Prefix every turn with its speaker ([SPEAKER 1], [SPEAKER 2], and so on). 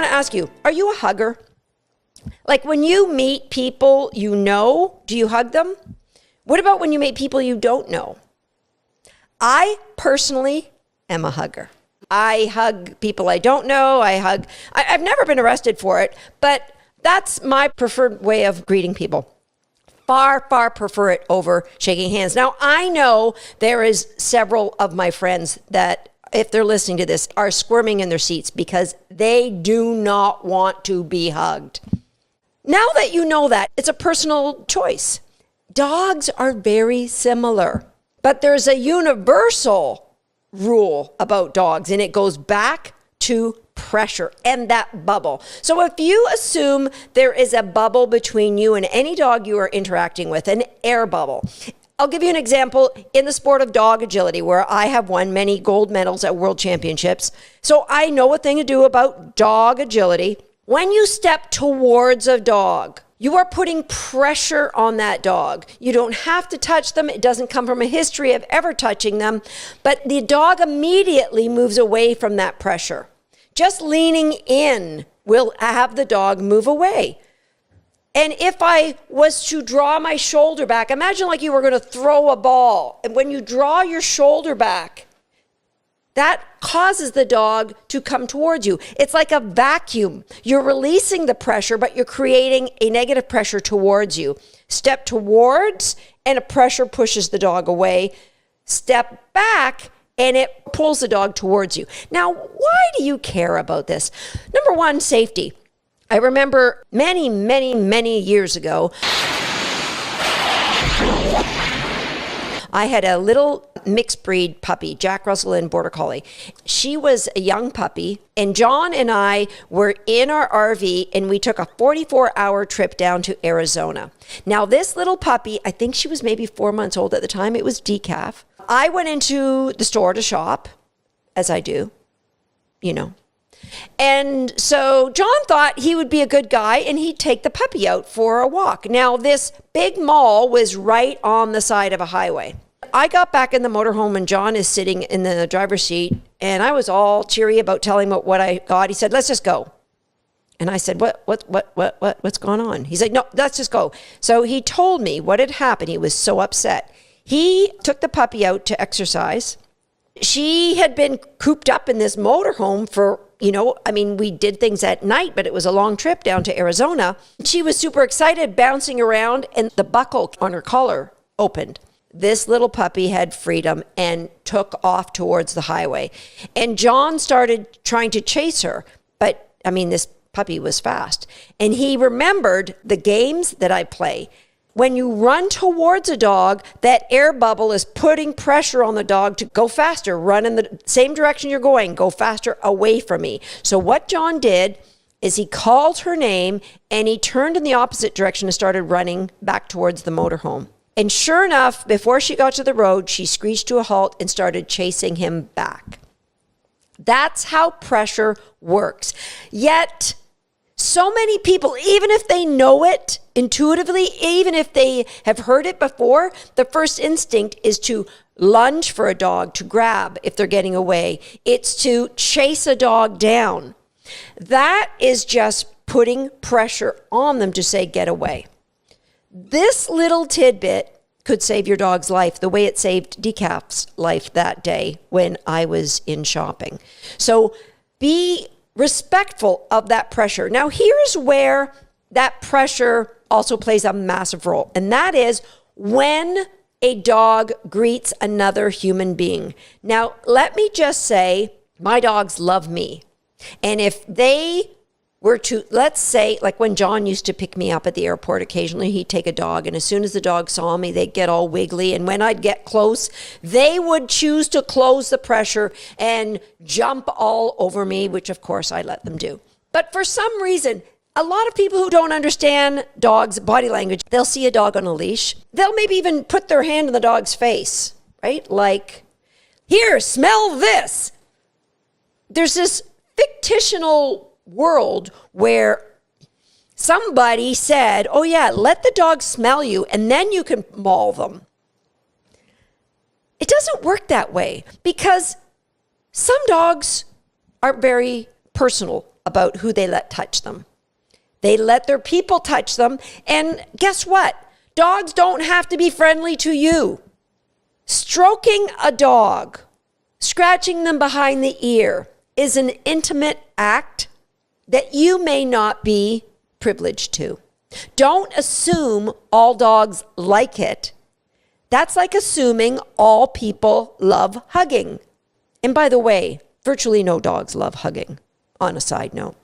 [SPEAKER 1] to ask you, are you a hugger? Like when you meet people you know, do you hug them? What about when you meet people you don't know? I personally am a hugger. I hug people I don't know. I've never been arrested for it, but that's my preferred way of greeting people. Far, far prefer it over shaking hands. Now, I know there is several of my friends that, if they're listening to this, are squirming in their seats because they do not want to be hugged. Now that you know that, it's a personal choice. Dogs are very similar, but there's a universal rule about dogs, and it goes back to pressure and that bubble. So if you assume there is a bubble between you and any dog you are interacting with, an air bubble. I'll give you an example in the sport of dog agility, where I have won many gold medals at world championships. So I know a thing to do about dog agility. When you step towards a dog, you are putting pressure on that dog. You don't have to touch them. It doesn't come from a history of ever touching them, but the dog immediately moves away from that pressure. Just leaning in will have the dog move away. And if I was to draw my shoulder back, imagine like you were going to throw a ball. And when you draw your shoulder back, that causes the dog to come towards you. It's like a vacuum. You're releasing the pressure, but you're creating a negative pressure towards you. Step towards, and a pressure pushes the dog away. Step back, and it pulls the dog towards you. Now, why do you care about this? Number one, safety. I remember many, many, many years ago, I had a little mixed breed puppy, Jack Russell and Border Collie. She was a young puppy, and John and I were in our RV, and we took a 44-hour trip down to Arizona. Now, this little puppy, I think she was maybe 4 months old at the time. It was decaf. I went into the store to shop, as I do, you know. And so John thought he would be a good guy and he'd take the puppy out for a walk. Now, this big mall was right on the side of a highway. I got back in the motorhome and John is sitting in the driver's seat, and I was all cheery about telling him what I got. He said, "Let's just go." And I said, what's going on? He said, "No, let's just go." So he told me what had happened. He was so upset. He took the puppy out to exercise. She had been cooped up in this motorhome for, we did things at night, but it was a long trip down to Arizona. She was super excited, bouncing around, and the buckle on her collar opened. This little puppy had freedom and took off towards the highway. And John started trying to chase her, but this puppy was fast. And he remembered the games that I play. When you run towards a dog, that air bubble is putting pressure on the dog to go faster, run in the same direction you're going, go faster away from me. So what John did is he called her name and he turned in the opposite direction and started running back towards the motorhome. And sure enough, before she got to the road, she screeched to a halt and started chasing him back. That's how pressure works. Yet, so many people, even if they know it intuitively, even if they have heard it before, the first instinct is to lunge for a dog, to grab if they're getting away. It's to chase a dog down. That is just putting pressure on them to say, get away. This little tidbit could save your dog's life the way it saved Decaf's life that day when I was in shopping. So be respectful of that pressure. Now, here's where that pressure also plays a massive role, and that is when a dog greets another human being. Now, let me just say, my dogs love me. And if they were to, let's say, like when John used to pick me up at the airport, occasionally he'd take a dog, and as soon as the dog saw me, they'd get all wiggly, and when I'd get close, they would choose to close the pressure and jump all over me, which of course I let them do. But for some reason, a lot of people who don't understand dogs' body language, they'll see a dog on a leash. They'll maybe even put their hand in the dog's face, right? Like, here, smell this. There's this fictional world where somebody said, oh yeah, let the dog smell you and then you can maul them. It doesn't work that way because some dogs are very personal about who they let touch them. They let their people touch them. And guess what? Dogs don't have to be friendly to you. Stroking a dog, scratching them behind the ear, is an intimate act that you may not be privileged to. Don't assume all dogs like it. That's like assuming all people love hugging. And by the way, virtually no dogs love hugging, on a side note.